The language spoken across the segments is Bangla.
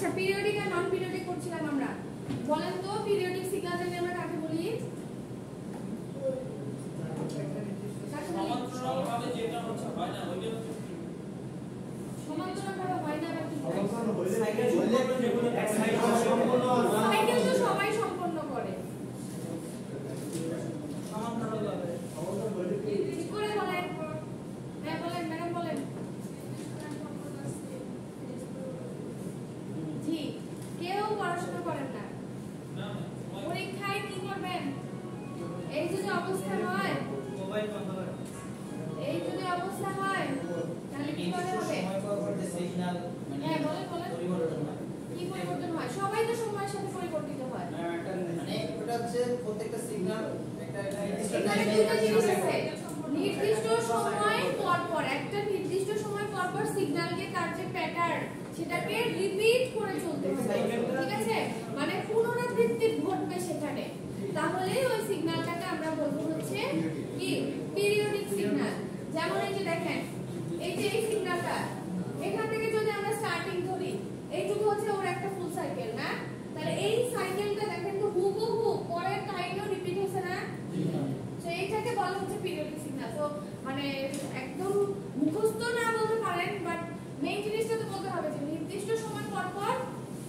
আচ্ছা পিরিয়ডিক আর নন পিরিয়ডিক করছিলাম আমরা। বলেন তো পিরিয়ডিক সিগন্যাল জানি আমরা কাকে বলি? সমান্তরালভাবে যেটা হচ্ছে হয় না ওইটা হচ্ছে সমান্তরালভাবে হয় না বা কি? সাইকেল সম্পূর্ণ সাইকেল তো সবাই সম্পন্ন করে। সমান্তরালভাবে ঠিক করে বলেন। হ্যাঁ বলেন ম্যাডাম বলেন। জি কেউ পড়াশোনা করেন না, পরীক্ষায় কি করবেন? এই যদি অবস্থা হয়, মোবাইল বন্ধ করে এই যদি অবস্থা হয় তাহলে কি করে হবে? সময় পর যে সিগন্যাল হ্যাঁ বলেন বলেন পরিবর্তন হয়। কি পরিবর্তন হয়? সবাই তো সময়ের সাথে পরিবর্তিত হয়। মানে ওটা হচ্ছে প্রত্যেকটা সিগন্যাল একটা এখানে দুটো জিনিস আছে, নির্দিষ্ট সময় পর পর একটা নির্দিষ্ট সময় পর পর সিগন্যালকে তার যে প্যাটার্ন সেটাকে রিপিট করে চলতে হবে, ঠিক আছে? মানে পুনরাবৃত্তি ঘটবে সেখানে, তাহলেই ওই সিগন্যালটাকে আমরা বলবো হচ্ছে কি পিরিয়ডিক সিগন্যাল। যেমন এই যে দেখেন এই যে এই সিগন্যালটা এখান থেকে যদি আমরা স্টার্টিং ধরি, এইটুকু হচ্ছে ওর একটা ফুল সাইকেল না? তাহলে এই সাইকেলটা দেখেন তো হুবহু পরের টাইমেও রিপিট হচ্ছে না? তো এইটাকে বলা হচ্ছে পিরিয়ডিক সিগন্যাল। তো মানে একদম মুখস্থ না বলতে পারেন, বাট মেইন জিনিসটা তো বলতে হবে যে নির্দিষ্ট সময় পর পর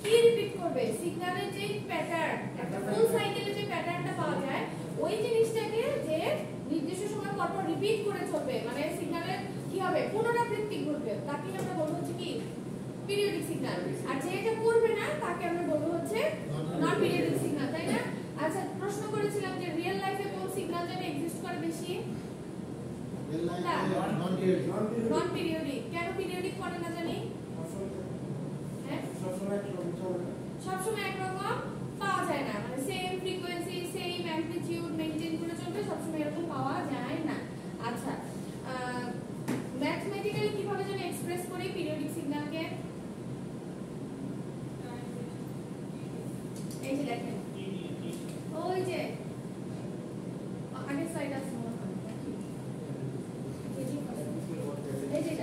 কি রিপিট করবে সিগন্যালের যে প্যাটার্ন, একটা ফুল সাইকেলে যে প্যাটার্নটা পাওয়া যায় ওই জিনিসটাকে যে নির্দিষ্ট সময় পর পর রিপিট করে চলবে, মানে সিগন্যালের কি হবে পুনরাবৃত্তি ঘটবে, তাকে আমরা বলবো হচ্ছে কি পিরিয়ডিক সিগন্যাল। আর যেটা করবে না তাকে আমরা বলবো হচ্ছে নন পিরিয়ডিক সিগন্যাল, তাই না? আচ্ছা প্রশ্ন করেছিলাম যে রিয়েল লাইফে কোন সিগন্যাল যেন এক্সিস্ট করে বেশি? নন পিরিয়ডিক। কেন পিরিয়ডিক করে না জানি? হ্যাঁ সবসময় একরকম পাওয়া যায় না, মানে same frequency same amplitude maintain করে চলবে, সবসময় এরকম পাওয়া যায় না। আচ্ছা ম্যাথমেটিক্যালি কিভাবে যেন এক্সপ্রেস করি পিরিয়ডিক সিগন্যালকে? এই যে দেখেন ওই যে আগের সাইড আছে মনে হয়, এই যে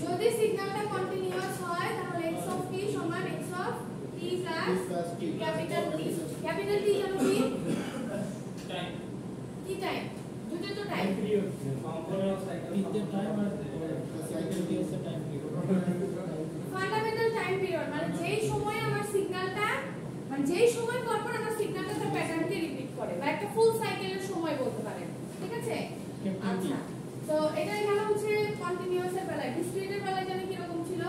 যদি সিগন্যালটা কন্টিনিউয়াস হয় তাহলে x অফ t সমান x of t plus capital T। Capital T জানো কি? টাইম কি টাইম? দুটো তো টাইম। সম্পূর্ণ সাইকেল টাইম আর সাইকেল দিয়েছে টাইম ফান্ডামেন্টাল টাইম পিরিয়ড মানে যেই সময় আমার সিগন্যালটা, মানে যেই সময় পর পর আমার সিগন্যালটা তার প্যাটার্নকে রিপিট করে, বা একটা ফুল সাইকেলের সময় বলতে পারেন, ঠিক আছে? আচ্ছা তো এটা গেল হচ্ছে কন্টিনিউয়াস এর বেলায়। ডিসক্রিটের বেলায় জানি কি রকম ছিল?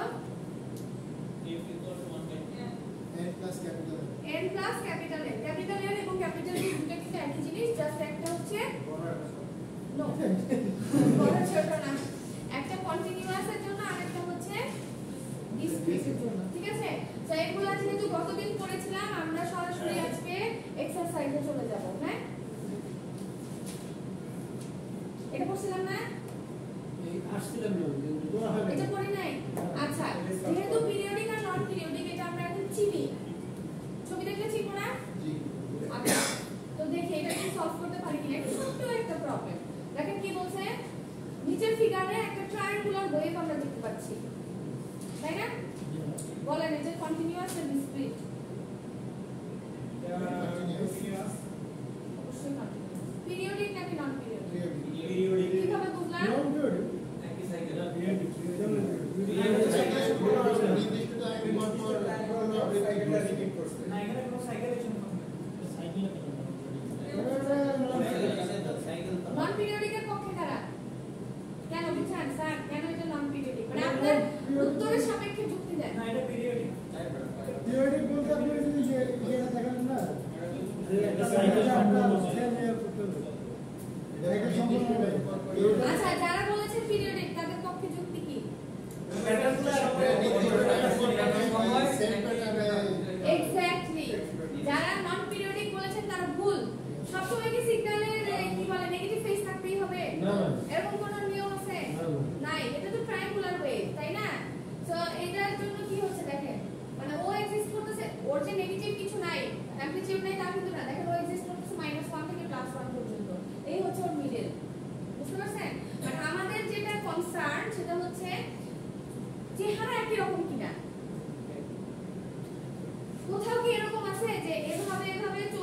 n plus capital N। Capital N এবং ক্যাপিটাল T দুটো কিন্তু একই জিনিস, জাস্ট একটা হচ্ছে নো বড় ছোট না, একটা কন্টিনিউয়াস এর জন্য আর একটা হচ্ছে ডিসক্রিটের জন্য, ঠিক আছে? তো এগুলা যেহেতু গতদিন পড়েছিলাম আমরা সরাসরি আজকে এক্সারসাইজে চলে যাব। হ্যাঁ এটা পড়ছিলাম না? আসছিলাম না এটা পড়ি নাই। আচ্ছা যেহেতু পিরিয়ডিক আর নন পিরিয়ডিক এটা আমরা এখন চিনি, ছবি দেখলে চিনবো না? আচ্ছা তো দেখি এটা কি সলভ করতে পারি কিনা। এটা ছোট্ট একটা প্রবলেম। দেখেন কি বলছে, নিচের ফিগারে একটা ট্রায়াঙ্গুলার ওয়েভ আমরা দেখতে পাচ্ছি, তাই না? বলেন এটা কন্টিনিউয়াস না ডিসক্রিট? কন্টিনিউয়াস অবশ্যই কন্টিনিউয়াস। পিরিয়ডিক নাকি নন পিরিয়ডিক? পিরিয়ডিক কিভাবে বুঝলাম? একই সাইকেল নির্দিষ্ট টাইম পর পর সাইকেলটা রিপিট করছে না এখানে কোনো সাইকেল এসে নন পিরিয়ডিকের পক্ষে কারা? কেন বুঝছেন স্যার কেন এটা নন পিরিয়ডিক? মানে আপনার উত্তরের সাপেক্ষে যুক্তি দেন। না এটা পিরিয়ডিক পিরিয়ডিক বলতে আপনি যদি এটা দেখেন না এটা সাইকেল সম্পূর্ণ এটা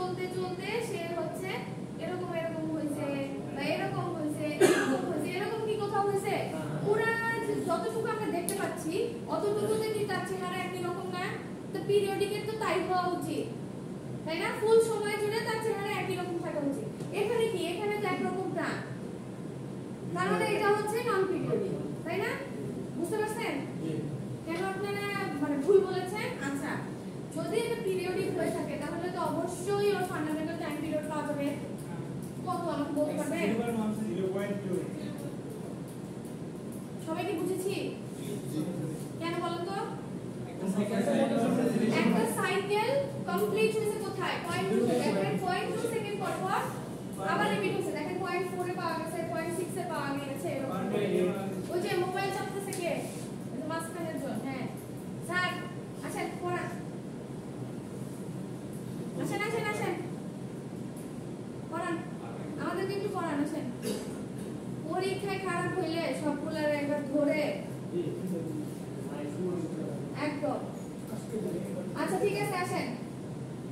চলতে চলতে সে হচ্ছে এরকম এরকম হয়েছে বা এরকম হয়েছে এরকম হয়েছে, এরকম কি কোথাও হয়েছে? পুরা যতটুকু আমরা দেখতে পাচ্ছি অতটুকুতে কি তার চেহারা একই রকম না? তো পিরিয়ডিকের তো তাই হওয়া উচিত, তাই না? ফুল সময় জুড়ে তার চেহারা একই রকম থাকা উচিত। এখানে কি? এখানে তো একরকম না, তার মানে এটা হচ্ছে নন পিরিয়ডিক, তাই না? বুঝতে পারছেন কেন আপনারা মানে ভুল বলেছেন? আচ্ছা, যদি এটা পিরিয়ডিক হয়ে থাকে তাহলে তো অবশ্যই ওর ফান্ডামেন্টাল টাইম পিরিয়ড পাওয়া যাবে। কত আমাকে বলতে পারবেন? 0.2 সবাই কি বুঝেছি? কেন বলেন তো? একটা সাইকেল একটা সাইকেল কমপ্লিট হয়েছে কোথায়? 0.2 দেখেন, 0.2 সেকেন্ড পর পর আবার রিপিট হচ্ছে। দেখেন 0.4 এ পাওয়া গেছে, 0.6 এ পাওয়া গেছে, এরকম। ওই যে মোবাইল চাপতেছে কে? ওই যে মাঝখানের জন। হ্যাঁ স্যার আসেন পড়ান, আসেন আসেন আসেন পড়ান, আমাদেরকে একটু পড়ান, আসেন। পরীক্ষায় খারাপ হইলে সবগুলার একবার ধরে একদম। আচ্ছা ঠিক আছে, আসেন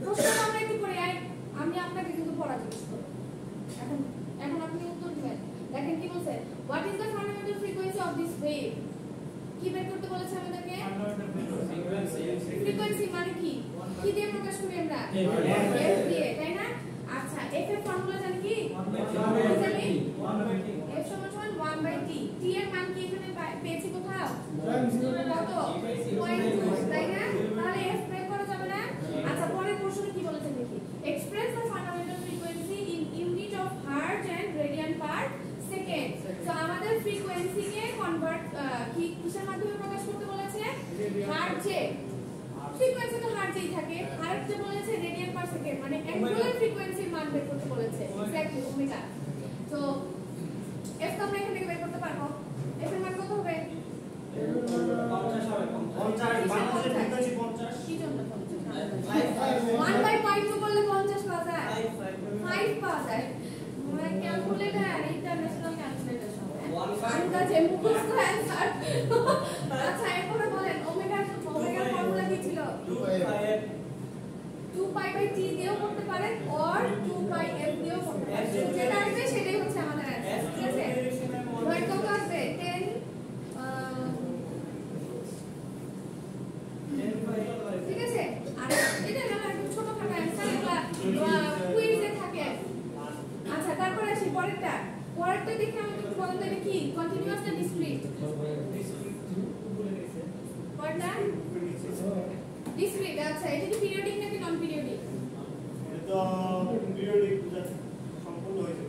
প্রশ্ন আমরা একটু পড়ে আই। আমি আপনাকে কিন্তু পড়া জিজ্ঞেস করব এখন, এখন আপনি উত্তর দিবেন। দেখেন কি বলছে, what is the fundamental frequency of this wave? কি বের করতে বলেছে আমাদেরকে? ফ্রিকোয়েন্সি মানে কি? কি দিয়ে প্রকাশ করি আমরা? f দিয়ে, তাই না? আচ্ছা, f এর ফর্মুলা জানি কি? জানি f সমান 1/t। t এর মান কি এখানে পেয়েছি কোথাও? কত? 0.2, তাই না? তাহলে f বের করা যাবে না? আচ্ছা, পরের প্রশ্নে কি বলেছে দেখি। Express the fundamental frequency in unit of hertz and radian per second. তো আমাদের ফ্রিকোয়েন্সিকে কনভার্ট কিসের মাধ্যমে প্রকাশ করতে বলেছে? হার্টজে। ফ্রিকোয়েন্সি তো হার্টজেই থাকে, হার্টজে বলেছে রেডিয়ান পার সেকেন্ড, মানে অ্যাঙ্গুলার ফ্রিকোয়েন্সির মান বের করতে বলেছে। Exactly omega. তো f তো আমরা এখান থেকে বের করতে পারবো। f এর মান কত হবে? 50 হবে, 50 বাংলাদেশের ফ্রিকোয়েন্সি 50 কি জন্য 1/2 করলে 50 পাওয়া যায়? 5 পাওয়া যায়। মানে ক্যালকুলেটর, ইন্টারন্যাশনাল ক্যালকুলেটর সব আন্দাজে মুখস্থ অ্যানসার। আচ্ছা, এরপরে বলেন ওমেগার ফর্মুলা কি ছিল? 2π/t দিয়েও করতে পারেন or 2πf দিয়েও করতে পারেন। যেটা আসবে সেটাই হচ্ছে আমাদের অ্যানসার, ঠিক আছে? পয়েন্ট কত আসবে? 10 ঠিক আছে? আর এটা হলো একদম ছোটখাটো অ্যানসার, এগুলা কুইজে থাকে। আচ্ছা, তারপরে আসি পরেরটা। পরেরটা দেখে আমাকে একটু বলেন তো এটা কি? কন্টিনিউয়াস না ডিসক্রিট? পরেরটা ডিসক্রিট। আচ্ছা, এটা কি পিরিয়ডিক নাকি নন পিরিয়ডিক? এটা পিরিয়ডিক সম্পূর্ণ হয়েছে।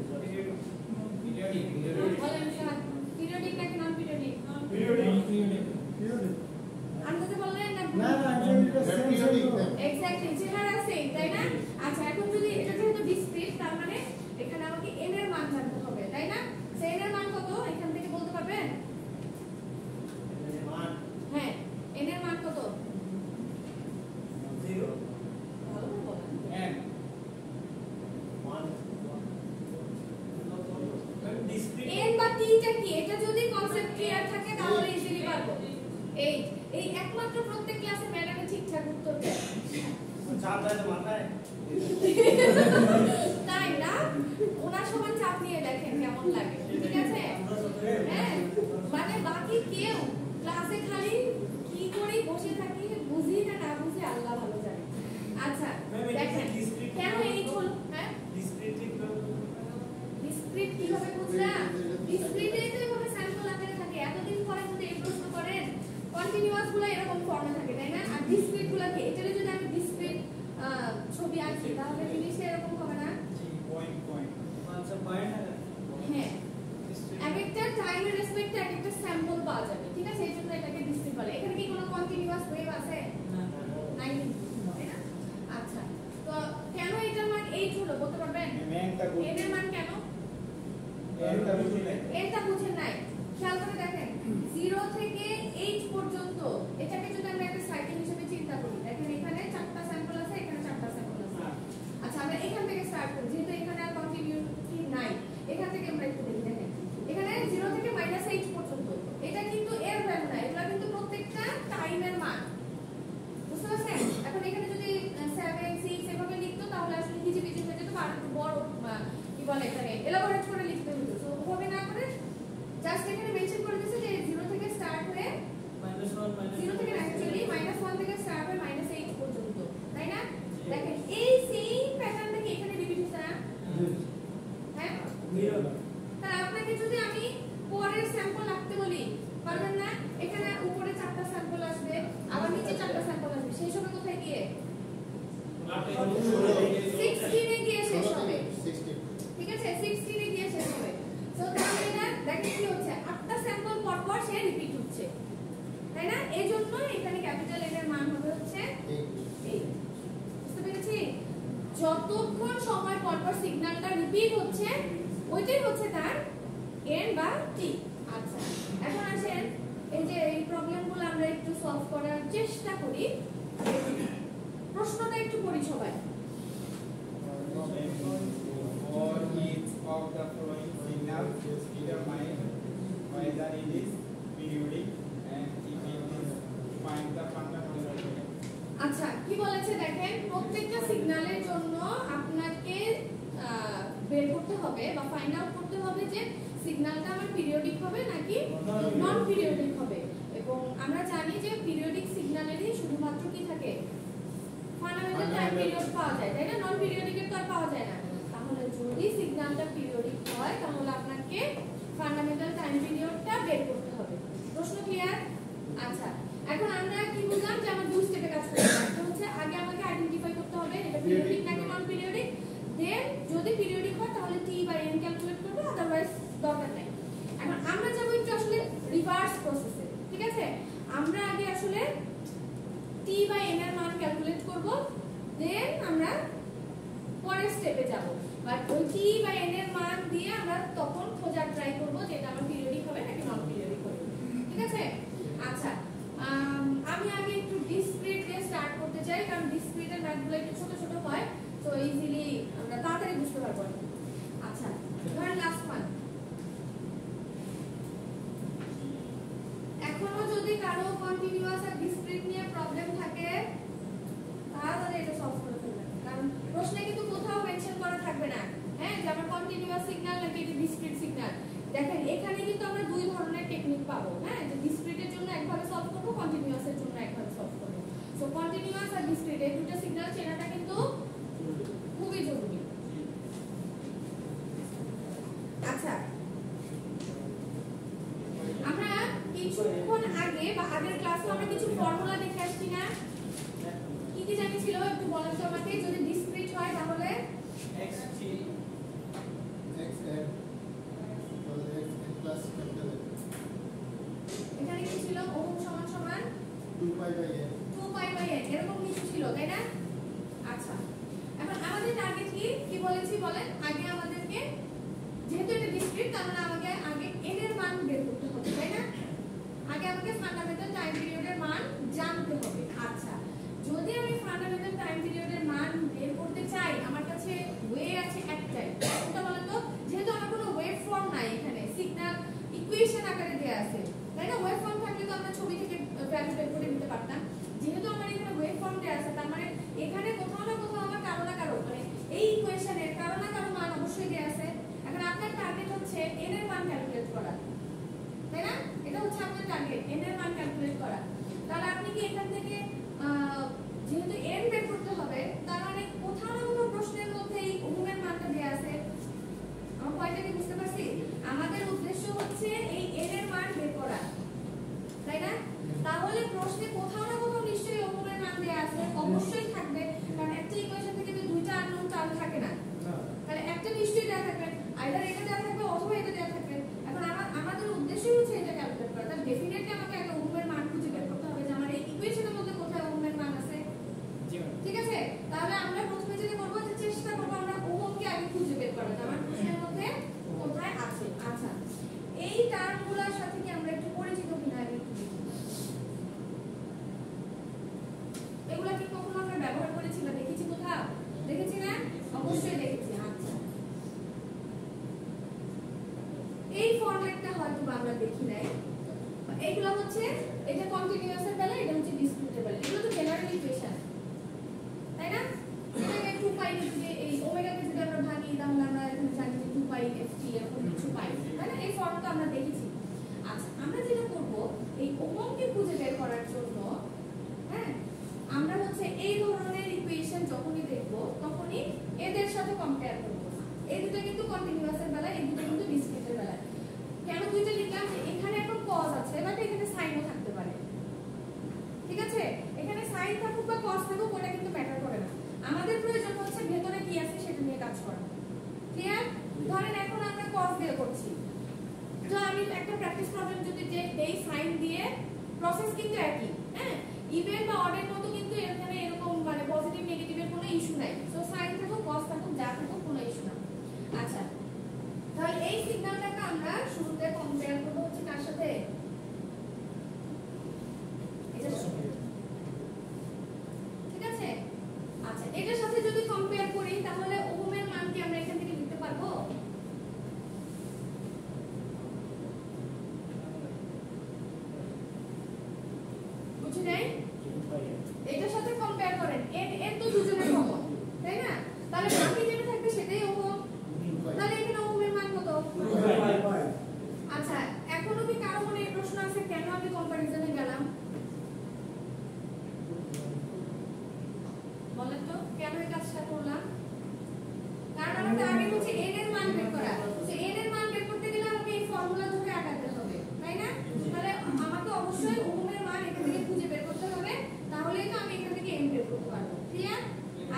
বলেন স্যার, পিরিয়ডিক নাকি নন পিরিয়ডিক? আন্দাজে বললেন না? এক্স্যাক্টলি, চেহারা সেম, তাই না? আচ্ছা, এখন যদি এটা যেহেতু ডিসক্রিট, তার মানে এখানে আমাকে n এর মান জানতে হবে, তাই না? সেই n এর মান কত এখান থেকে বলতে পারবেন? হ্যাঁ, n এর মান কত? 0 ভালো করে বলেন। n 1 ডিসক্রিট n বা t টা কি? এটা যদি কনসেপ্ট ক্লিয়ার থাকে তাহলে ইজিলি পারবো। এই একমাত্র প্রত্যেক ক্লাসে ম্যাডামে ঠিকঠাক উত্তর দেয়। চাপ দেয় তো মাথায়। তাই না? ওনার সমান চাপ নিয়ে দেখেন কেমন লাগে, ঠিক আছে? হ্যাঁ, মানে বাকি কেউ ক্লাসে খালি কি করে বসে থাকি, বুঝি না না বুঝি আল্লাহ ভালো জানে। আচ্ছা দেখেন কেন এই হল, হ্যাঁ ডিসক্রিট কিভাবে বুঝলাম? ডিসক্রিটে তো এভাবে স্যাম্পল আকারে থাকে, এতদিন পরে যদি এই প্রশ্ন করেন কন্টিনিউয়াস গুলো এরকম ফর্মে থাকে, তাই না? আর ডিসক্রিট গুলো কি? এটা যদি আমি ডিসক্রিট ছবি আঁকি তাহলে জিনিসটা এরকম হবে না? আচ্ছা পয়েন্ট হ্যাঁ, এক একটা টাইমের রেসপেক্টে এক একটা স্যাম্পল পাওয়া যাবে, ঠিক আছে? এই জন্য এটাকে ডিসক্রিট বলে। এখানে কি কোনো কন্টিনিউয়াস ওয়েভ আছে? নাই, তাই না? আচ্ছা, তো কেন এটার মান 8 হলো বলতে পারবেন? n এর মান কেন? এটা বুঝেন নাই, খেয়াল করে দেখেন 0 থেকে 8 পর্যন্ত এটাকে যদি আমরা একটা সাইকেল হিসেবে চিন্তা করি, দেখেন এখানে 4টা স্যাম্পল আছে, এখানে 4টা স্যাম্পল আছে। আচ্ছা, আমরা এখান থেকে স্টার্ট করি, যেহেতু এখানে আর কন্টিনিউটি নাই, এখান থেকে আমরা একটু দেখি। দেখেন এখানে 0 থেকে -8 পর্যন্ত, এটা কিন্তু এর ভ্যালু না, এগুলো কিন্তু প্রত্যেকটা টাইমের মান, বুঝতে পারছেন? এখন এখানে যদি 7 6 এভাবে লিখতো তাহলে আসলে কি এলাবোরেট করে লিখতে হতো। তো ওভাবে না করে জাস্ট এখানে মেনশন করে দিয়েছে যে 0 থেকে স্টার্ট হয়ে -1 থেকে অ্যাকচুয়ালি -1 থেকে স্টার্ট হয়ে -8 পর্যন্ত, তাই না? দেখেন এই সেম প্যাটার্নটা কি এখানে রিপিট হচ্ছে না? হ্যাঁ, তাহলে আপনাকে যদি আমি পরের স্যাম্পল রাখতে বলি, পারবেন না? এখানে উপরে 4টা স্যাম্পল আসবে, আবার নিচে 4টা স্যাম্পল আসবে, সেই সময় কোথায় গিয়ে 16 এ গিয়ে শেষ হবে। 16 ঠিক আছে, 16 এ গিয়ে শেষ হবে। সো তাহলে এটা দেখেন কি হচ্ছে, 8টা স্যাম্পল পর পর সে রিপিট হচ্ছে, তাই না? এজন্য এখানে ক্যাপিটাল এন এর মান হবে হচ্ছে 8। বুঝতে পেরেছি? যতক্ষণ সময় পর পর সিগন্যালটা রিপিট হচ্ছে ওইটাই হচ্ছে তার এন বা টি। আচ্ছা, এখন আসেন এই যে এই প্রবলেমগুলো আমরা একটু সলভ করার চেষ্টা করি। প্রশ্নটা একটু পড়ি সবাই। For each of the following signals, determine whether it is periodic and if it is, find the fundamental. আচ্ছা, কি বলেছে দেখেন, প্রত্যেকটা সিগন্যালের জন্য আপনাকে বের করতে হবে বা ফাইন্ড আউট করতে হবে যে সিগন্যালটা আমার পিরিয়ডিক হবে নাকি নন পিরিয়ডিক হবে। এবং আমরা জানি যে পিরিয়ডিক সিগন্যালেরই শুধুমাত্র কি থাকে, ফান্ডামেন্টাল টাইম পিরিয়ড পাওয়া যায়, তাই না? নন পিরিয়ডিকের তো আর পাওয়া যায় না। তাহলে যদি সিগন্যালটা পিরিয়ডিক হয় তাহলে আপনাকে ফান্ডামেন্টাল টাইম পিরিয়ডটা বের করতে হবে। প্রশ্ন ক্লিয়ার? আচ্ছা, এখন আমরা কি বুঝলাম যে আমার দুই স্টেপে কাজ করতে হবে। একটা হচ্ছে আগে আমাকে আইডেন্টিফাই করতে হবে এটা পিরিয়ডিক নাকি নন পিরিয়ডিক, দেন যদি পিরিয়ডিক হয় তাহলে টি বাই এন ক্যালকুলেট করব, আদারওয়াইজ দরকার নাই। এখন আমরা যাব একটু আসলে রিভার্স প্রসেসে, ঠিক আছে? আমরা আগে আসলে টি বাই এন এর মান ক্যালকুলেট করব, দেন আমরা পরের স্টেপে যাব। বাট ওই টি বাই এন এর মান দিয়ে আমরা তখন খোঁজার ট্রাই করব যে এটা আমার পিরিয়ডিক হবে নাকি নন পিরিয়ডিক হবে, ঠিক আছে? আচ্ছা, আমি আগে একটু ডিসক্রিট দিয়ে স্টার্ট করতে চাই, কারণ ডিসক্রিটের ম্যাথগুলো একটু ছোট ছোট হয়, তো ইজিলি আমরা তাড়াতাড়ি বুঝতে পারবো। আচ্ছা, ধরেন লাস্ট ওয়ান। এখনো যদি কারো কন্টিনিউয়াস আর ডিসক্রিট নিয়ে প্রবলেম থাকে তাহলে এটা সলভ করে ফেলবেন, কারণ প্রশ্নে কিন্তু কোথাও মেনশন করা থাকবে না, হ্যাঁ, যে আমার কন্টিনিউয়াস সিগন্যাল নাকি এটা ডিসক্রিট সিগন্যাল। দেখেন এখানে কিন্তু আমরা দুই ধরনের টেকনিক পাবো, হ্যাঁ, যে ডিসক্রিটের জন্য একভাবে সলভ করব, কন্টিনিউয়াসের জন্য একভাবে সলভ করব। সো কন্টিনিউয়াস আর ডিসক্রিট এই দুটো সিগন্যাল চেনাটা কিন্তু খুবই জরুরি। আচ্ছা, আমরা কিছুক্ষণ আগে বা আগের ক্লাসে আমরা কিছু ফর্মুলা দেখে আসছি না? কি কি জানিছিল একটু বলেন তো আমাকে। যদি ডিসক্রিট হয় তাহলে XT xn plus capital N এখানে কি ছিল, ওহম সমান সমান 2 pi by n এরকম কিছু ছিল, তাই না? আচ্ছা, এখন আমাদের টার্গেট কি বলেছি বলেন। আগে আমাদেরকে যেহেতু এটা ডিসক্রিট তার মানে আমাকে আগে n এর মান বের করতে হবে, তাই না? আগে আমাকে ফান্ডামেন্টাল টাইম পিরিয়ডের মান জানতে হবে। আচ্ছা, যদি আমি ফান্ডামেন্টাল টাইম পিরিয়ডের মান বের করতে চাই, আমার কাছে ওয়ে আছে একটাই, কোনটা বলেন তো? যেহেতু আমার কোনো ওয়েভ ফর্ম নাই, এখানে সিগন্যাল ইকুয়েশন আকারে দেয়া আছে, তাই না? ওয়েভ ফর্ম থাকলে তো আমরা ছবি থেকে ভ্যালু বের করে নিতে পারতাম। যেহেতু আমার এখানে ওয়েভ ফর্ম দেয়া আছে, তার মানে এখানে কোথাও না কোথাও আমার কারো না কারো মানে এই ইকুয়েশনের কারো না কারো মান অবশ্যই দেয়া আছে। এখন আপনার টার্গেট হচ্ছে n এর মান ক্যালকুলেট করা, তাই না? এটা হচ্ছে আপনার টার্গেট, n এর মান ক্যালকুলেট করা। তাহলে আপনি কি এখান থেকে যেহেতু n বের করতে হবে, তার মানে কোথাও না কোথাও প্রশ্নের মধ্যে এই ওহমের মানটা দেয়া আছে। আমার পয়েন্টটা কি বুঝতে পারছি? আমাদের উদ্দেশ্য হচ্ছে এই n এর মান বের করা, তাই না? তাহলে প্রশ্নে কোথাও না কোথাও নিশ্চয়ই ওহমের মান দেয়া আছে, অবশ্যই থাকবে, কারণ একটা ইকুয়েশন থেকে তো দুইটা আননোন টার্ম থাকে না। তাহলে একটা নিশ্চয়ই দেয়া থাকবে, আইদার এটা দেয়া থাকবে অথবা এটা দেয়া থাকবে। এখন আমাদের উদ্দেশ্যই হচ্ছে এটা ক্যালকুলেট করা। তাহলে ডেফিনেটলি আমাকে একটা ওহমের মান খুঁজে বের করতে হবে যে আমার এই ইকুয়েশনের মধ্যে কোথায় ওহমের মান আছে, ঠিক আছে? তাহলে আমরা প্রথমে যেটা করব যে চেষ্টা করব আমরা ওহমকে আগে খুঁজে বের করার, আমার প্রশ্নের মধ্যে কোথায় আছে। আচ্ছা, এই টার্মগুলোর সাথে কি আমরা একটু পরিচিত কিনা আগে একটু দেখি। এগুলা কি কখনো আমরা ব্যবহার করেছি বা দেখেছি কোথাও? দেখেছি না? অবশ্যই দেখেছি। আচ্ছা, এই ফরম্যাটটা হয়তো আমরা দেখি নাই। এইগুলো হচ্ছে এটা কন্টিনিউয়াস এর বেলা, এটা হচ্ছে ডিসক্রিটের বেলা। এগুলো তো জেনারেল ইকুয়েশন, তাই না? এটাকে 2 পাই যদি এই ওমেগাকে যদি আমরা ভাঙি তাহলে আমরা এখানে জানি যে 2 পাই f বা cos থাকুক ওটা কিন্তু ম্যাটার করে না। আমাদের প্রয়োজন হচ্ছে ভেতরে কি আছে সেটা নিয়ে কাজ করা। ক্লিয়ার? ধরেন এখন আমরা cos দিয়ে করছি, তো আমি একটা প্র্যাকটিস প্রবলেম যদি দেই সাইন দিয়ে, প্রসেস কিন্তু একই, হ্যাঁ, ইভেন বা অডের মতো কিন্তু এখানে এরকম মানে পজিটিভ নেগেটিভের কোনো ইস্যু নাই। সো সাইন থাকুক cos থাকুক যা থাকুক কোনো ইস্যু না। আচ্ছা, তাহলে এই সিগন্যালটাকে আমরা শুরুতে কম্পেয়ার করব হচ্ছে কার সাথে? এটার সাথে। ঠিক আছে? আচ্ছা, এটার সাথে যদি কম্পেয়ার করি তাহলে ওহমের মান কি আমরা এখান থেকে লিখতে পারবো? বুঝি নাই? এটার সাথে কম্পেয়ার করেন, এর তো দুজনের কমন, তাই না? তাহলে বাকি যেটা থাকবে সেটাই ওহম। তাহলে এখানে ওহমের মান কত? আচ্ছা, এখনো কি কারো মনে এই প্রশ্ন আছে কেন আমি কম্পারিজনে গেলাম? বলেন তো কেন এই কাজটা করলাম? কারণ আমাদের আগে হচ্ছে n এর মান বের করা। তো n এর মান বের করতে গেলে আমাকে এই ফর্মুলা ধরে আগাতে হবে, তাই না? তাহলে আমাকে অবশ্যই ওহমের মান এখান থেকে খুঁজে বের করতে হবে, তাহলেই তো আমি এখান থেকে n বের করতে পারবো। ক্লিয়ার?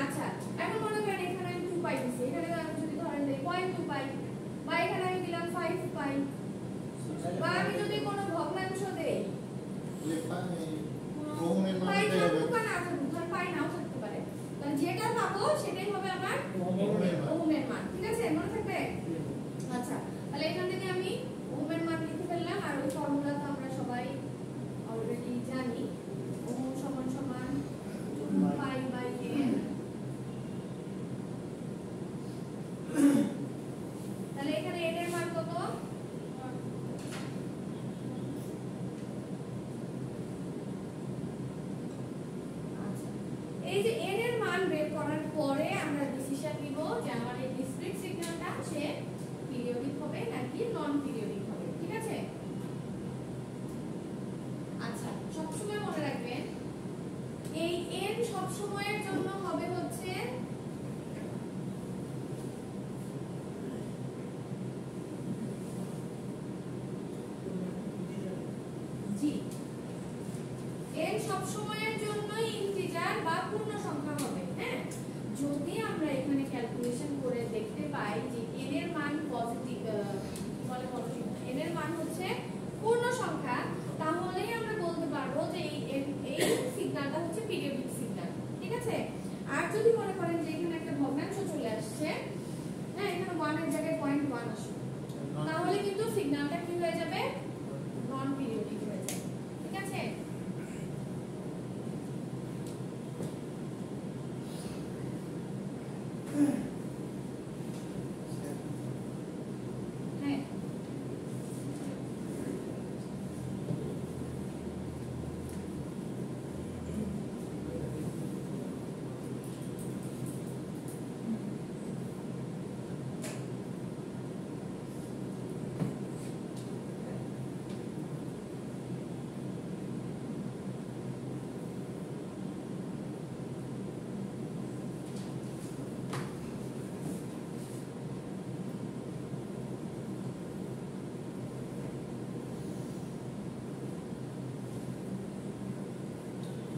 আচ্ছা, এখন মনে করেন এখানে আমি 2 পাই দিছি, এখানে আমি যদি ধরেন দেই 0.2 পাই, বা এখানে আমি দিলাম 5 পাই, বা আমি যদি কোনো ভগ্নাংশ দেই ওহমের মান পাই দিতে হবে। থাকুক বা না থাকুক, ধর পাই নাও থাকতে পারে, তাহলে যেটা পাবো সেটাই হবে আমার ওহমের মান। ঠিক আছে, মনে থাকবে? আচ্ছা, তাহলে এখান থেকে আমি ওহমের মান লিখে ফেললাম, আর ওই ফর্মুলা তো আমরা সবাই অলরেডি জানি, ওহম সমান সমান পাই বাই n। তাহলে এখানে n এর মান কত? আচ্ছা, এই যে n এর মান বের করার পরে আমরা ডিসিশন নিব যে আমার এই ডিসক্রিট সিগন্যালটা সে পিরিয়ডিক হবে নাকি নন পিরিয়ডিক হবে। ঠিক আছে? আচ্ছা, সবসময় মনে রাখবেন এই n সব সময়ের জন্য হবে হচ্ছে জি, n সব সময়ের জন্য ইন্টিজার বা পূর্ণ সংখ্যা হবে। হ্যাঁ, যদি আমরা এখানে ক্যালকুলেশন করে দেখতে পাই যে n এর মান পজিটিভ, বলে পজিটিভ, n এর মান হচ্ছে পূর্ণ সংখ্যা, তাহলেই আমরা বলতে পারবো যে এই সিগন্যালটা হচ্ছে পিরিয়ডিক সিগন্যাল। ঠিক আছে? আর যদি মনে করেন যে এখানে একটা ভগ্নাংশ চলে আসছে, হ্যাঁ, এখানে 1 এর জায়গায় 0.1 আসবে, তাহলে কিন্তু সিগন্যালটা কি হয়ে যাবে? নন পিরিয়ডিক হয়ে যাবে। ঠিক আছে? হ্যাঁ,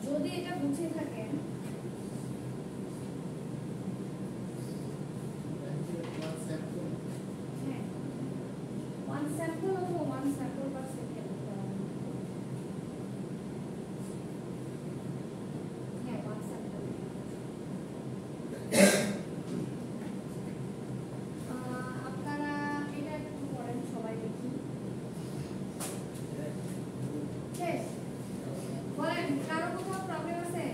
যদি এটা বুঝে থাকেন হ্যাঁ, 1 স্যাম্পল অথবা 1 স্যাম্পল পার সেকেন্ড। হ্যাঁ, 1 স্যাম্পল। আপনারা এটা একটু করেন, সবাই দেখি। শেষ? বলেন, কারো কোথাও প্রবলেম আছে?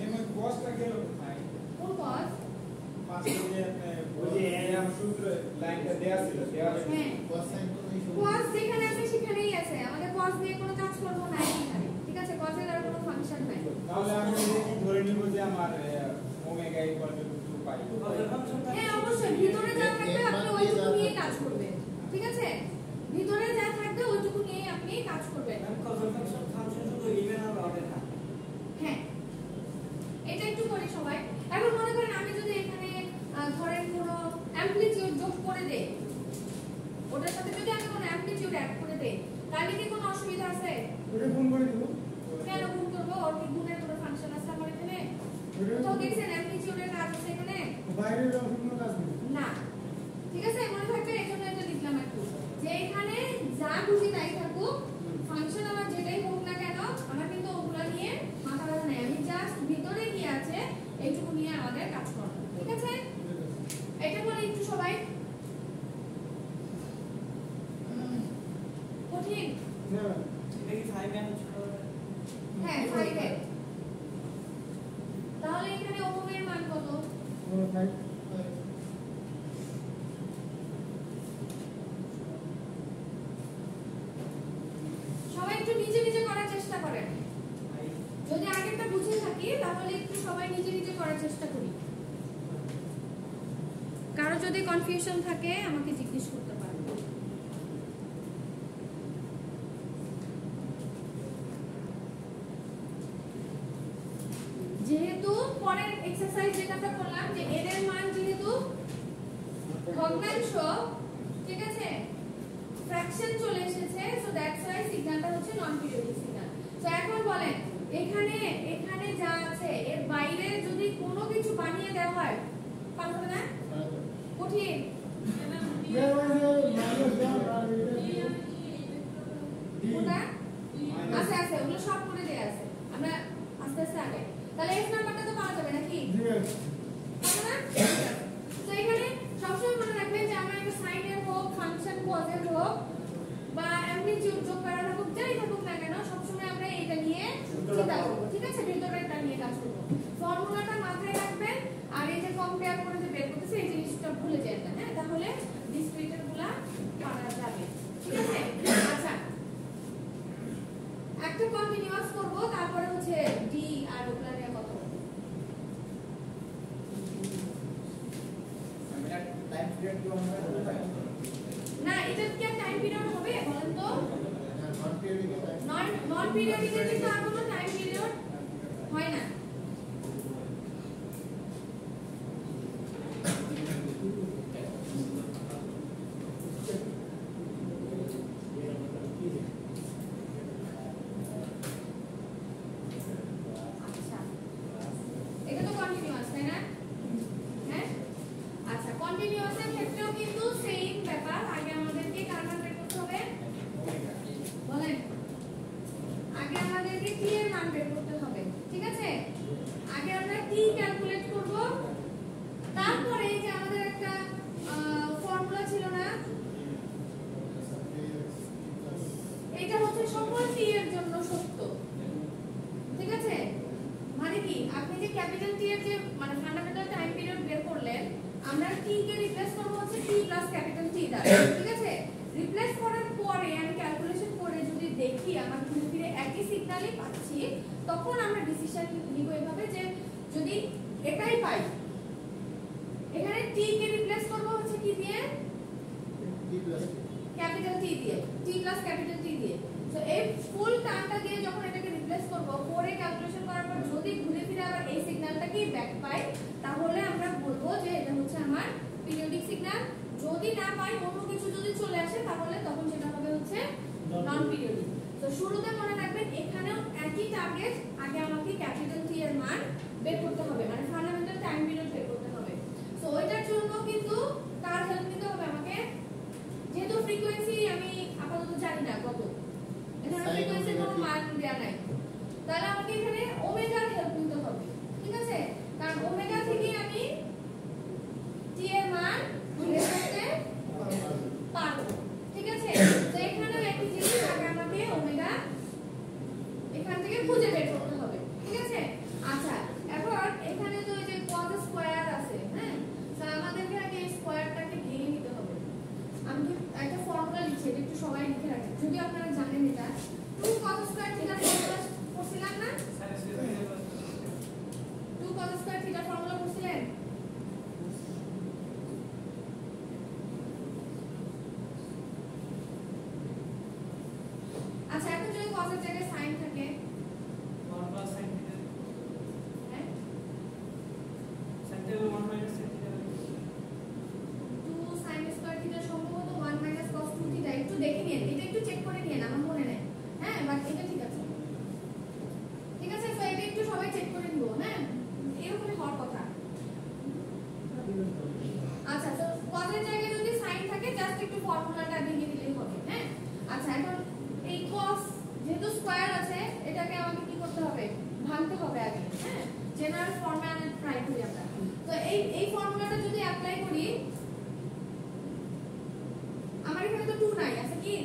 এমন কষ্টটা গেল কোথায়? কোন কজ? পাশে যে ওই যে এর সূত্র লাইনটা দেয়া ছিল, দেয়া ছিল। হ্যাঁ, কজ যেখানে আছে সেখানেই আছে, আমাদের কজ নিয়ে কোনো কাজ করব না এখানে। ঠিক আছে? কজের আর কোনো ফাংশন নাই। তাহলে আমি এটা কি ধরে নিব যে আমার ওমেগা ইকুয়াল টু 2 পাই। হ্যাঁ, অবশ্যই ভিতরে যা থাকবে আপনি ওইটুকু নিয়ে কাজ করবেন। ঠিক আছে? ভিতরে যা থাকবে ওইটুকু নিয়ে আপনি কাজ করবেন। হ্যাঁ, এটা একটু করি সবাই। এখন মনে করেন আমি যদি এখানে ধরেন কোনো অ্যামপ্লিটিউড যোগ করে দেই, ওটার সাথে যদি আমি কোনো অ্যামপ্লিটিউড অ্যাড করে দেই, তাহলে কি কোনো অসুবিধা আছে? ওটা ফোন করে দেবো। কেন গুণ করবো? ওর কি গুণের কোনো ফাংশন আছে আমার এখানে? কোথাও দেখছেন অ্যামপ্লিটিউডের কাজ আছে এখানে? বাইরের কোনো কাজ নেই। না। ঠিক আছে, মনে থাকবে, এই জন্য এটা লিখলাম একটু, যে এখানে যা খুশি তাই থাকুক, ফাংশন আমার যেটাই হোক না কেন, আমার কিন্তু ওগুলো নিয়ে মাথা ব্যথা নেই। আমি জাস্ট ভিতরে কি আছে এইটুকু নিয়ে আমাদের কাজ করব। ঠিক আছে, এটা বলে একটু সবাই কঠিন। হ্যাঁ, 5 এ। তাহলে এখানে ওমের মান কত? সবাই একটু নিজে নিজে করার চেষ্টা করেন। যদি আগেরটা বুঝে থাকি তাহলে একটু সবাই নিজে নিজে করার চেষ্টা করি। কারো যদি কনফিউশন থাকে আমাকে জিজ্ঞেস করতে পারেন। যেহেতু পরের এক্সারসাইজ যেটা করলাম যে এর এর মান যেহেতু ভগ্নাংশ, ঠিক আছে, ফ্র্যাকশন চলে এসেছে, সো দ্যাটস ওয়াই সিগন্যালটা হচ্ছে নন পিরিয়ডিক সিগন্যাল। সো এখন বলেন এখানে যা আছে এর বাইরে যদি কোনো কিছু বানিয়ে দেওয়া হয় পারবে না? কঠিন। কোনটা? আছে ওগুলো সব করে দেয়া আছে, আমরা আস্তে আস্তে আগে। তাহলে এস নাম্বারটা তো পাওয়া যাবে নাকি? পাবো না? তো এখানে সবসময় মনে রাখবেন যে আমরা একটা সাইনের হোক, ফাংশন পজের হোক বা অ্যামপ্লিটিউড যোগ করার হোক, যাই থাকুক না কেন, সবসময় আমরা এটা নিয়ে চিন্তা করবো। ঠিক আছে, ভেতরেরটা নিয়ে কাজ করবো। ফর্মুলাটা মাথায় রাখবেন, আর এই যে কম্পেয়ার করে যে বের করতেছে এই জিনিসটা ভুলে যাবেন না। হ্যাঁ, তাহলে ডিসক্রিটের গুলা পারা যাবে। ঠিক আছে, আচ্ছা একটা কন্টিনিউয়াস করব, তারপরে হচ্ছে ডি আর ওগুলা নিয়ে কথা বলবো। না, এটা কি টাইম পিরিয়ড হবে বলেন তো? নন পিরিয়ডিকে কিন্তু আর কোনো টাইম পিরিয়ড হয় না। আচ্ছা, এটা তো কন্টিনিউয়াস তাই না? হ্যাঁ, আচ্ছা, কন্টিনিউয়াসের ক্ষেত্রেও কিন্তু সেম ব্যাপার। আগে আমাদেরকে কার মান বের করতে হবে বলেন? আগে আমাদেরকে টি এর মান বের করতে হবে। ঠিক আছে, আগে আমরা টি ক্যালকুলেট করব, তারপরে এই যে আমাদের একটা ফর্মুলা ছিল না, এটা হচ্ছে সকল টি এর জন্য সত্য। ঠিক আছে, মানে কি আপনি যে ক্যাপিটাল টি এর যে মানে ফান্ডামেন্টাল টাইম পিরিয়ড বের করলেন, আমরা টি কে রিপ্লেস করব হচ্ছে টি প্লাস ক্যাপিটাল টি দ্বারা। ঠিক আছে, রিপ্লেস করার পরে আমি ক্যালকুলেশন করে যদি দেখি আমার ঘুরে ফিরে একই সিগন্যালই পাচ্ছি, তখন আমরা ডিসিশন নিব এভাবে যে যদি এটাই পাই, এখানে টি কে রিপ্লেস করব হচ্ছে কি দিয়ে? ক্যাপিটাল টি দিয়ে, টি প্লাস ক্যাপিটাল টি দিয়ে। সো এই ফুল টার্মটা দিয়ে যখন এটাকে রিপ্লেস করব, পরে ক্যালকুলেশন করার পর যদি ঘুরে ফিরে আবার এই সিগন্যালটাকেই ব্যাক পাই, তাহলে আমরা বলবো যে এটা হচ্ছে আমার পিরিয়ডিক সিগন্যাল। যদি না পাই, অন্য কিছু যদি চলে আসে, তাহলে তখন সেটা হবে হচ্ছে নন পিরিয়ডিক। তো শুরুতে মনে রাখবেন এখানেও একই টার্গেট, আগে আমাকে ক্যাপিটাল টি এর মান বের করতে হবে, মানে ফান্ডামেন্টাল টাইম পিরিয়ড বের করতে হবে। সো ওইটার জন্য কিন্তু কার হেল্প নিতে হবে আমাকে? যেহেতু ফ্রিকোয়েন্সি আমি আপাতত জানি না কত, এখানে ফ্রিকোয়েন্সির কোনো মান দেয়া নাই, তাহলে আমাকে এখানে ওমেগার হেল্প নিতে হবে। ঠিক আছে, কারণ ওমেগা থেকে আমি টি এর মান বের করতে পারবো। ঠিক আছে, তো এখানেও একই জিনিস, আগে আমাকে ওমেগা এখান থেকে খুঁজে বের করতে হবে। ঠিক আছে, আচ্ছা এখন এখানে তো এই যে cos স্কয়ার আছে, হ্যাঁ, তো আমাদেরকে আগে স্কয়ারটাকে ভেঙে নিতে হবে। আমি একটা ফর্মুলা লিখছি, এটা একটু সবাই লিখে রাখেন, যদি আপনারা জানেন। এটা 2 cos স্কয়ার থিটা ফর্মুলা করছিলাম না? ফর্মুলাটা ভেঙে দিলেই হবে। হ্যাঁ, আচ্ছা এখন এই cos যেহেতু স্কয়ার আছে এটাকে আমাকে কি করতে হবে, ভাঙতে হবে আগে। হ্যাঁ, জেনারেল ফর্মে আমি ট্রাই করি আমরা। তো এই ফর্মুলাটা যদি অ্যাপ্লাই করি, আমার এখানে তো 2 নাই আছে কি,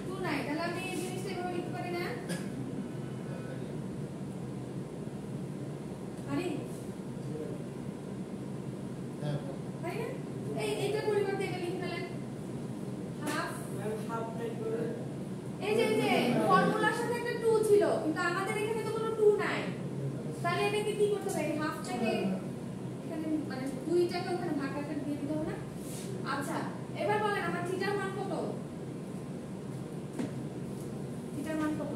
2 নাই, তাহলে আমি এই জিনিসটা এভাবে লিখতে পারি না? পারি পারি না? এইটা পরিবর্তে এটা লিখে ফেলেন হাফ। এই যে ফর্মুলার সাথে একটা 2 ছিল, কিন্তু আমাদের এখানে তো কোনো 2 নাই, তাহলে এটাকে কি করতে হবে, হাফটাকে এখানে মানে 2টাকে ওখানে ভাগ করে দিয়ে দিতে হবে না? আচ্ছা এবার বলেন আমার থিটার মান কত, থিটার মান কত?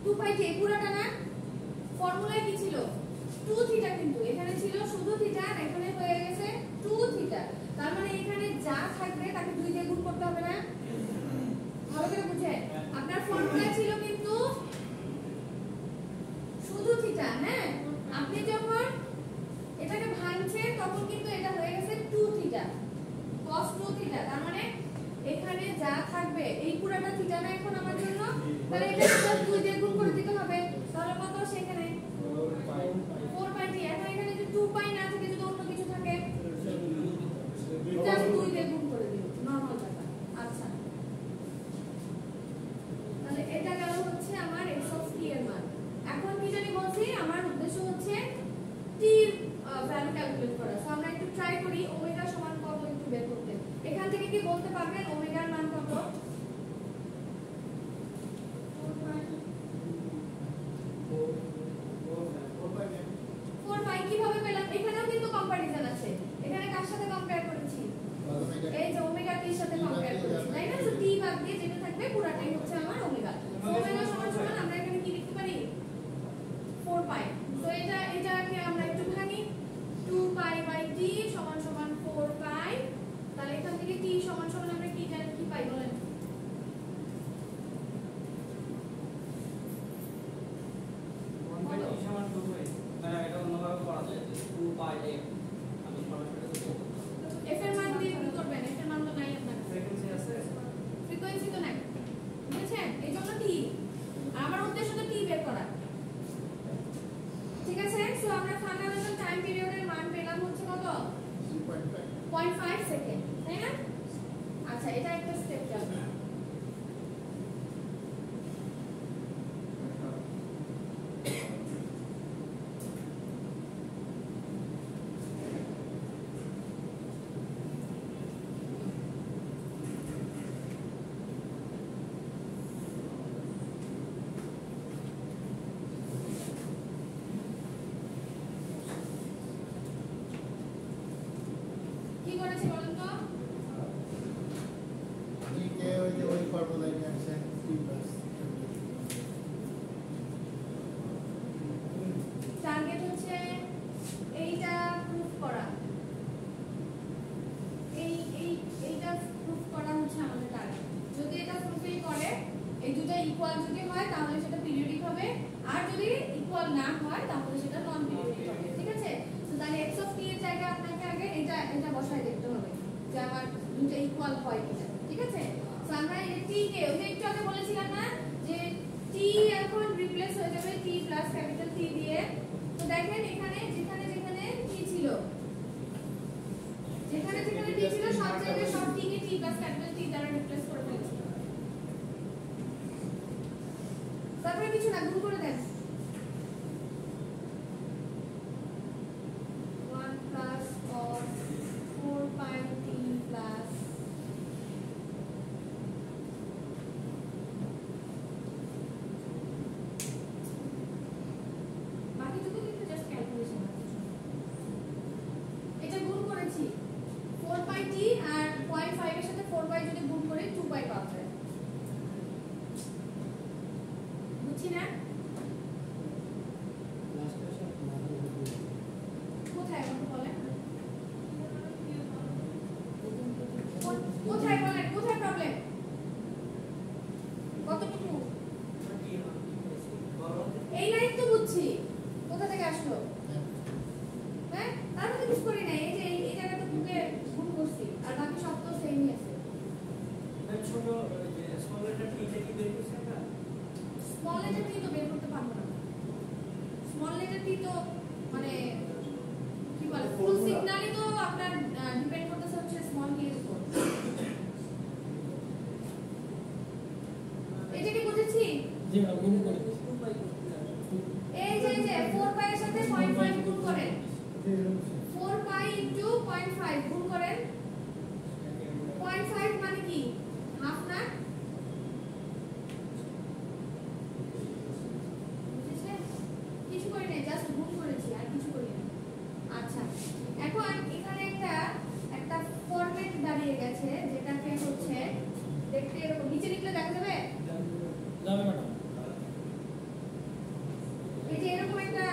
টু পাই যে পুরোটা না, ফর্মুলায় কি ছিল 2 থিটা, কিন্তু এখানে ছিল শুধু থিটা, আর এখানে হয়ে গেছে 2 থিটা। তার মানে এখানে যা থাকবে তাকে 2 দিয়ে গুণ করতে হবে না? ভালো করে বুঝেন, আপনার ফর্মুলা ছিল কিন্তু শুধু থিটা। হ্যাঁ, আপনি যখন এটাকে ভাঙছেন তখন কিন্তু এটা হয়ে গেছে 2 থিটা, cos 2 থিটা। তার মানে এখানে যা থাকবে এই পুরোটা থিটা না এখন আমার জন্য, তাহলে এটা 2 দিয়ে গুণ করে দিতে হবে। তাহলে কত সেখানে 4 পাই টি। এখন এখানে যদি 2 পাই না থাকে, যদি অন্য কিছু থাকে, জাস্ট 2 দিয়ে গুণ করে দিও, নরমাল ব্যাপার। আচ্ছা তাহলে এটা গেল হচ্ছে আমার x অফ t এর মান। এখন কি জানি বলছি, আমার উদ্দেশ্য হচ্ছে t এর ভ্যালু ক্যালকুলেট করা। সো আমরা একটু ট্রাই করি ওমেগা সমান কত একটু বের করতে। এখান থেকে কি বলতে পারবেন ওমেগার মান কত? 4 পাই কিভাবে পেলাম? এখানেও কিন্তু কম্পারিজন আছে। এখানে কার সাথে কম্পেয়ার করেছি? এই যে ওমেগা টি এর সাথে কম্পেয়ার করেছি, তাই না? সো টি বাদ দিয়ে যেটা থাকবে পুরোটাই হচ্ছে আমার ওমেগা। ওমেগা সমান সমান আমরা এখানে কি লিখতে পারি, 4 পাই। তো এটাকে আমরা একটু ভাঙি, 2 পাই বাই টি সমান সমান 4 পাই। তাহলে এখান থেকে টি সমান সমান আমরা কি জানি, কি পাই বলেন? এফ এর মান দিয়ে কি করবেন? এফ এর মান তো নাই আপনার, ফ্রিকোয়েন্সি তো নাই, বুঝছেন? এই জন্য টি, আর আমার উদ্দেশ্য তো টি বের করা। ঠিক আছে, সো আমরা ফান্ডামেন্টাল টাইম পিরিয়ডের মান পেলাম হচ্ছে কত, 0.5 সেকেন্ড, তাই না? আচ্ছা এটা একটা স্টেপ গেল। কি করেছে বলেন তো? ওই ফর্মুলা নিয়ে আসছে t প্লাস টার্গেট হচ্ছে এইটা প্রুফ করা, এইটা প্রুফ করা হচ্ছে আমাদের টার্গেট। যদি এটা প্রুফই করে, এই দুটো ইকুয়াল যদি হয় তাহলে সেটা পিরিয়ডিক হবে, আর যদি ইকুয়াল না হয় তাহলে সেটা নন পিরিয়ডিক হবে। ঠিক আছে, তো তাহলে x অফ t এর জায়গায় আপনাকে আগে এটা বসায় দেখতে হবে যে আমার দুটো ইকুয়াল হয় কিনা। ঠিক আছে, তো আমরা এই t কে ওই যে একটু আগে বলেছিলাম না যে t এখন রিপ্লেস হয়ে যাবে t প্লাস ক্যাপিটাল T দিয়ে। তো দেখেন এখানে যেখানে যেখানে t ছিল, যেখানে যেখানে t ছিল সব জায়গায় সব t কে t প্লাস ক্যাপিটাল T দ্বারা রিপ্লেস করে ফেলছি। তারপরে কিছু না, গুণ করে দেন 1 প্লাস cos 4 পাই t প্লাস বাকিটুকু কিন্তু জাস্ট ক্যালকুলেশন। এটা গুণ করেছি 4 পাই t আর 0.5 এর সাথে 4 পাই যদি গুণ করি 2 পাই পাওয়া যায়। বুঝছি না কোথায় আমাকে বলেন, কোথায় বলেন, কোথায় প্রবলেম, কতটুকু? যে না গুণ করে দিছি এই যে 4 পাই এর সাথে 0.5 গুণ করেন 4 পাই ইনটু 0.5 গুণ করেন 0.5 মানে কি হাফ না বুঝেছেন কিছু করি না জাস্ট গুণ করেছি আর কিছু করি না আচ্ছা এখন এখানে একটা ফরম্যাট দাঁড়িয়ে গেছে যেটাকে হচ্ছে দেখতে এরকম নিচে লিখলে দেখা যাবে যাবে ম্যাডাম এই যে এরকম একটা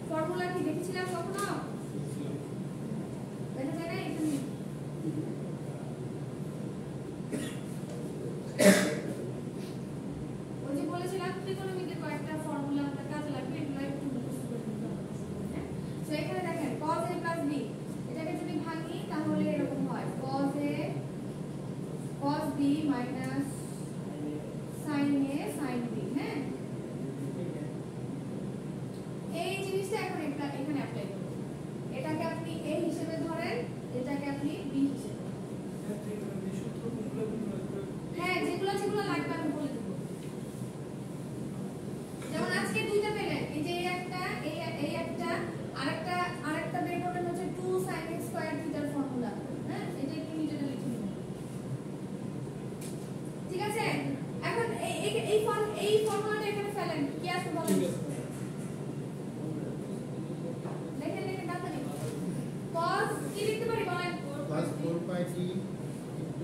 ফর্মুলা কি দেখেছিলাম কখনো দেখা যায় না এখানে ওই যে বলেছিলাম ত্রিকোণমিতির কয়েকটা ফর্মুলা আপনার কাজে লাগবে এগুলো একটু মুখস্থ করে নিতে হবে তো এখানে দেখেন cos a plus b এটাকে যদি ভাঙি তাহলে এরকম হয় cos b minus sin a sin b হ্যাঁ এই জিনিসটা এখন এখানে অ্যাপ্লাই করুন এটাকে আপনি a হিসেবে ধরেন এটাকে আপনি b হিসেবে হ্যাঁ যেগুলো যেগুলো লাগবে আমি বলে দেব যেমন আজকে দুইটা পেলেন এই যে এই একটা আরেকটা বের করবেন হচ্ছে 2 sin x স্কয়ার থিটার ফর্মুলা হ্যাঁ এটা একটু নিচে লিখে দিন ঠিক আছে এখন এই ফর্মুলাটা এখানে ফেলেন কি আছে বলেন ঠিক আছে লেখেন তাড়াতাড়ি cos কি লিখতে পারি বলেন Plus 4 pi t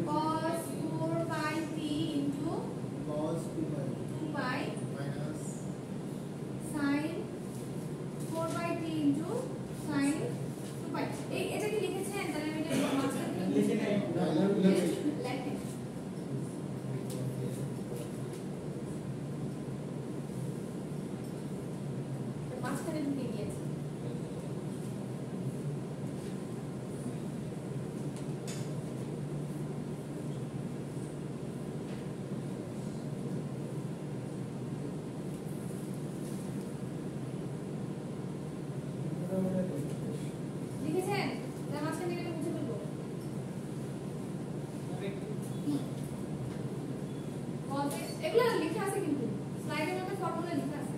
cos 4 pi t into cos 2 pi 2 pi minus sin 4 pi t into sin 2 pi এটা কি লিখেছেন তাহলে আমি এটা মাঝখানে লিখে নেই লেখেন মাঝখানে ঢুকে গিয়েছে লিখেছেন তার মাঝখানে এটা মুছে ফেলবো এগুলো লেখা আছে কিন্তু স্লাইডের মধ্যে ফর্মুলা লেখা আছে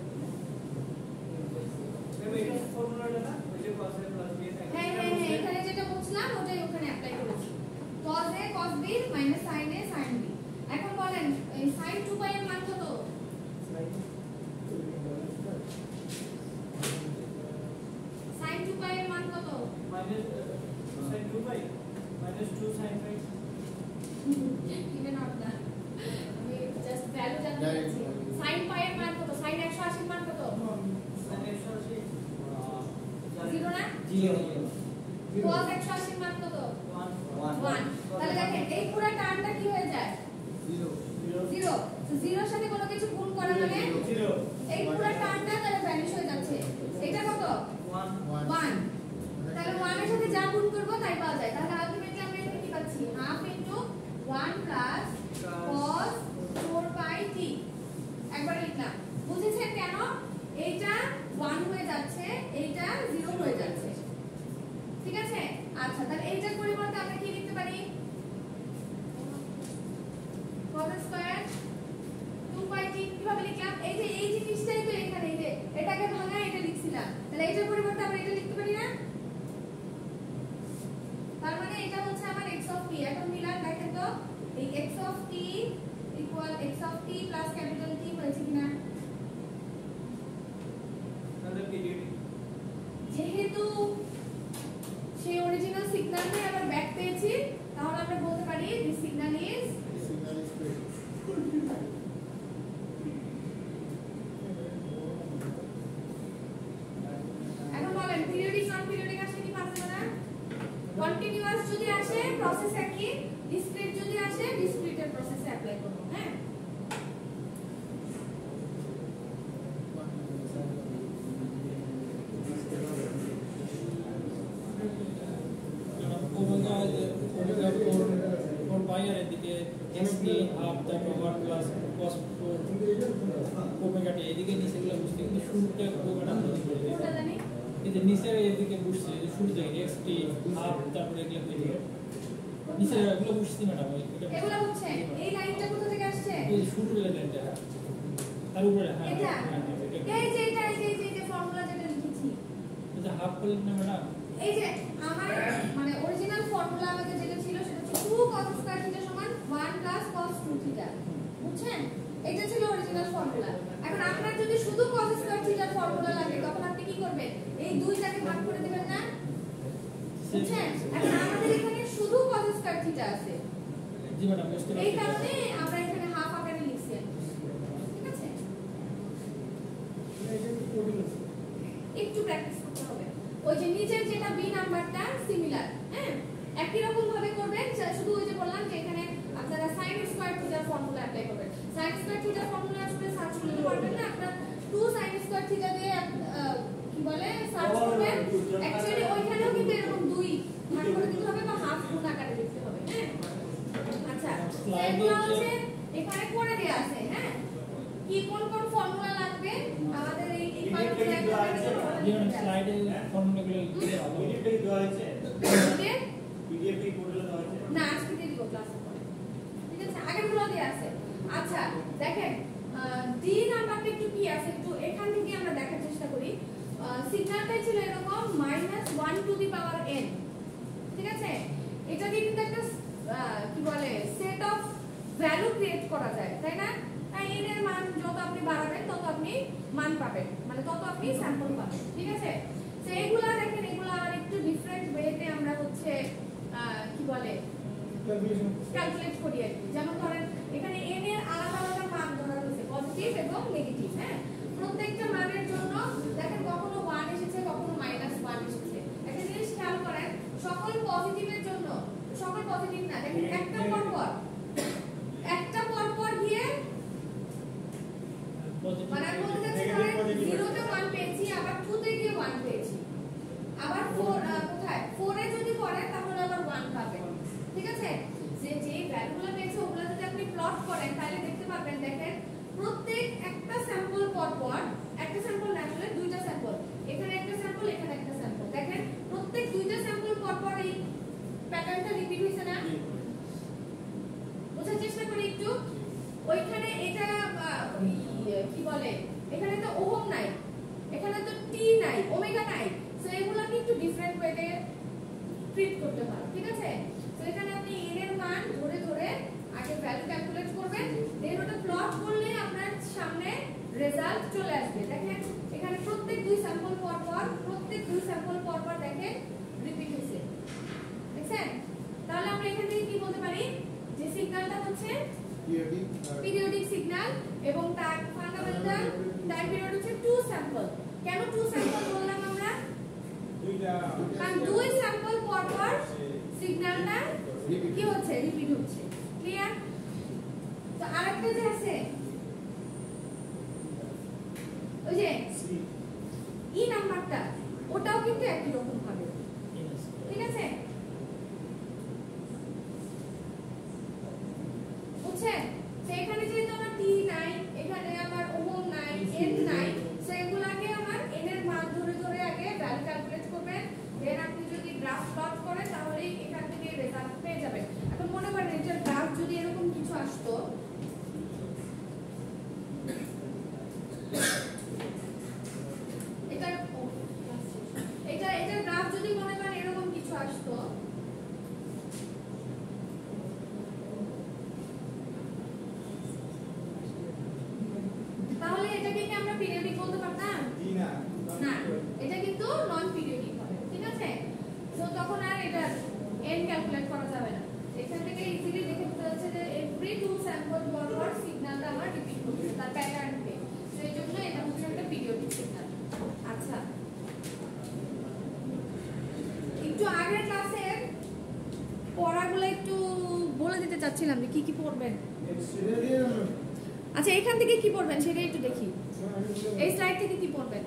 হ্যাঁ এখানে যেটা বলছিলাম ওটাই ওখানে অ্যাপ্লাই করেছি cos a cos b minus sin a sin b এখন বলেন এই sin 2 pi এর মান কত sin 2 pi এর মান কত even not that আমি জাস্ট ভ্যালু জানতে চাচ্ছি sin pi এর মান কত sin 180 এর মান কত 0 না cos 180 এর মান কত 1 তাহলে দেখেন এই পুরো টার্মটা কি হয়ে যায় 0 তো 0 এর সাথে কোনো কিছু গুণ করা মানে এই পুরো টার্মটা তাহলে ভ্যানিশ হয়ে যাচ্ছে এটা কত 1 তাহলে 1 এর সাথে যা গুণ করব তাই পাওয়া যায় তাহলে আলটিমেটলি আমরা এখানে কি পাচ্ছি half into 1 plus cos 4 pi t একবার লিখলাম বুঝেছেন কেন এইটা 1 হয়ে যাচ্ছে এইটা 0 হয়ে যাচ্ছে ঠিক আছে আচ্ছা তাহলে এইটার পরিবর্তে আমরা কি লিখতে পারি cos স্কয়ার 2 pi t কিভাবে লিখলাম এই যে এই জিনিসটাই তো এখানে এই যে এটাকে ভাঙা এটা লিখছিলাম তাহলে এইটার পরিবর্তে আমরা এটা লিখতে পারি না তার মানে এটা হচ্ছে আমার x of t এখন মিলান দেখেন তো এই x of t equal x of t plus capital T হয়েছে কিনা যেহেতু সেই অরিজিনাল সিগন্যালটাই আবার ব্যাক পেয়েছি তাহলে আমরা বলতে পারি দিস সিগন্যাল ইজ এখন বলেন পিরিয়ডিক নন পিরিয়ডিক আসলে কি পারবে না কন্টিনিউয়াস যদি আসে প্রসেস একই ডিসক্রিট যদি আসে ডিসক্রিটের প্রসেসে অ্যাপ্লাই করব হ্যাঁ ওমেগা 4 pi আর এদিকে xt হাফ তারপর 1 প্লাস cos 4 ওমেগা t এদিকে নিচেগুলো বুঝতে কিন্তু শুরুটা ওমেগা কোনটা জানি এই যে নিচে এদিকে বুঝছে যে শুরু থেকে xt হাফ তারপর এগুলো কই নিচে এগুলো বুঝছি ম্যাডাম এগুলো হচ্ছে এই লাইনটা কোথা থেকে আসছে এই শুরু লাইনটা তার উপরে হ্যাঁ এটা হ্যাঁ, এই যে এটা ফর্মুলা যেটা লিখেছি, এটা হাফ করলেন না ম্যাডাম? এই যে আমার মানে অরিজিনাল ফর্মুলা আমাদের যেটা ছিল সেটা হচ্ছে 2 cos স্কয়ার থিটা সমান 1 প্লাস cos 2 থিটা, বুঝছেন? এটা ছিল অরিজিনাল ফর্মুলা। এখন আপনার যদি শুধু cos স্কয়ার থিটার ফর্মুলা লাগে তখন আপনি কি করবেন? এই দুইটাকে ভাগ করে দিবেন না, বুঝছেন? এখন আমাদের এখানে শুধু cos স্কয়ার থিটা আছে, জি ম্যাডাম বুঝতে এই পারছি। কারণে আমরা এখানে হাফ আকারে লিখছি, ঠিক আছে? একটু প্র্যাকটিস করতে হবে। ওই যে নিচের যেটা বি নাম্বারটা সিমিলার, হ্যাঁ একই রকম ভাবে করবেন, শুধু ওই যে বললাম যে এখানে আপনারা sin স্কয়ার থিটার ফর্মুলা অ্যাপ্লাই করবেন। sin স্কয়ার থিটার ফর্মুলা আসলে সার্চ করতে পারবেন না, আপনারা 2 sin স্কয়ার থিটা দিয়ে কি বলে সার্চ করবেন। অ্যাকচুয়ালি ওইখানেও কিন্তু এরকম 2 ভাগ করে দিতে হবে বা হাফ গুণ আকারে লিখতে হবে, হ্যাঁ? আচ্ছা এগুলো হচ্ছে এখানে করে দেয়া আছে, হ্যাঁ কি কোন কোন ফর্মুলা লাগবে আমাদের এই পার্টটা জি ম্যাডাম স্লাইডে ফর্মুলাগুলো লিখে ভালো হবে। না আজকে দিয়ে দিব ক্লাসে পরে, ঠিক আছে? আগেরগুলো দেয়া আছে। আচ্ছা দেখেন ডি নাম্বারটা একটু কি আছে একটু এখান থেকে আমরা দেখার চেষ্টা করি। সিগন্যালটা ছিল এরকম -1 টু দি পাওয়ার n, ঠিক আছে? এটা দিয়ে কিন্তু একটা কি বলে সেট অফ ভ্যালু ক্রিয়েট করা যায়, তাই না? তাই n এর মান যত আপনি বাড়াবেন তত আপনি মান পাবেন, মানে তত আপনি স্যাম্পল পাবেন, ঠিক আছে? তো এগুলা দেখেন এগুলা আর একটু ডিফারেন্ট ওয়েতে আমরা হচ্ছে কি বলে ক্যালকুলেট করি আর কি। যেমন ধরেন এখানে n এর আলাদা আলাদা মান ধরা হয়েছে, পজিটিভ এবং নেগেটিভ, হ্যাঁ? প্রত্যেকটা মানের জন্য দেখেন কখনো 1 এসেছে কখনো -1 এসেছে। একটা জিনিস খেয়াল করেন, সকল পজিটিভের জন্য, সকল পজিটিভ না, দেখেন একটা পর গিয়ে মানে আমি বলতে চাচ্ছি ধরেন 0 তে 1 পেয়েছি, আবার 2 তে গিয়ে 1 পেয়েছি, আবার 4 কোথায় 4 এ যদি করেন তাহলে আবার 1 পাবেন, ঠিক আছে? যে ভ্যালুগুলো পেয়েছে ওগুলো যদি আপনি প্লট করেন তাহলে দেখতে পাবেন, দেখেন প্রত্যেক একটা স্যাম্পল পর একটা স্যাম্পল না আসলে দুইটা স্যাম্পল, এখানে একটা স্যাম্পল এখানে একটা স্যাম্পল, দেখেন প্রত্যেক দুইটা স্যাম্পল পর এই প্যাটার্নটা রিপিট হইছে না? বোঝার চেষ্টা করি একটু। ওইখানে এটা কি বলে এখানে তো ওহম নাই, এখানে তো টি নাই, ওমেগা নাই, সো এগুলোকে একটু ডিফারেন্ট ওয়েতে ট্রিট করতে হয়, ঠিক আছে? তো এখানে আপনি n এর মান ধরে ধরে আগে ভ্যালু ক্যালকুলেট করবেন, দেন ওটা প্লট করলে আপনার সামনে রেজাল্ট চলে আসবে। দেখেন এখানে প্রত্যেক দুই স্যাম্পল পর দেখেন রিপিট হইছে, দেখছেন? তাহলে আমরা এখান থেকে কি বলতে পারি যে সিগন্যালটা হচ্ছে পিরিয়ডিক সিগন্যাল এবং তার ফান্ডামেন্টাল টাইম পিরিয়ড হচ্ছে 2 স্যাম্পল। কেন 2 স্যাম্পল বললাম আমরা? কারণ 2 স্যাম্পল পর সিগন্যালটা কি হচ্ছে রিপিট হচ্ছে, ক্লিয়ার? তো আরেকটা যে আছে ওই যে ই নাম্বারটা, ওটাও কিন্তু একই রকম ভাবে, ঠিক আছে? বুঝছেন? তো এখানে যেহেতু আমার টি নাই, এখানে আমার ওহম নাই, n নাই, সো এগুলাকে আমার n এর মান ধরে ধরে আগে ভ্যালু ক্যালকুলেট করবেন, দেন আপনি যদি গ্রাফ প্লট করেন তাহলে এখান থেকে রেজাল্ট পেয়ে যাবেন। এখন মনে করেন এটার গ্রাফ যদি এরকম কিছু আসতো, এটার গ্রাফ যদি মনে করেন এরকম কিছু আসতো, তাহলে এটাকে কি আমরা পিরিয়ডিক বলতে পারতাম? না, এটা কিন্তু নন পিরিয়ডিক হবে, ঠিক আছে? তো তখন আর এটা n ক্যালকুলেট করা যাবে না। এখান থেকে ইজিলি দেখে বুঝা যাচ্ছে যে এভরি 2 স্যাম্পল পর সিগন্যালটা আমার রিপিট হচ্ছে তার প্যাটার্নকে, তো এই জন্য এটা হচ্ছে একটা পিরিয়ডিক সিগন্যাল। আচ্ছা একটু আগের ক্লাসের পড়াগুলো একটু বলে দিতে চাচ্ছিলাম যে কি কি পড়বেন। আচ্ছা এখান থেকে কি পড়বেন সেটা একটু দেখি, এই স্লাইড থেকে কি পড়বেন?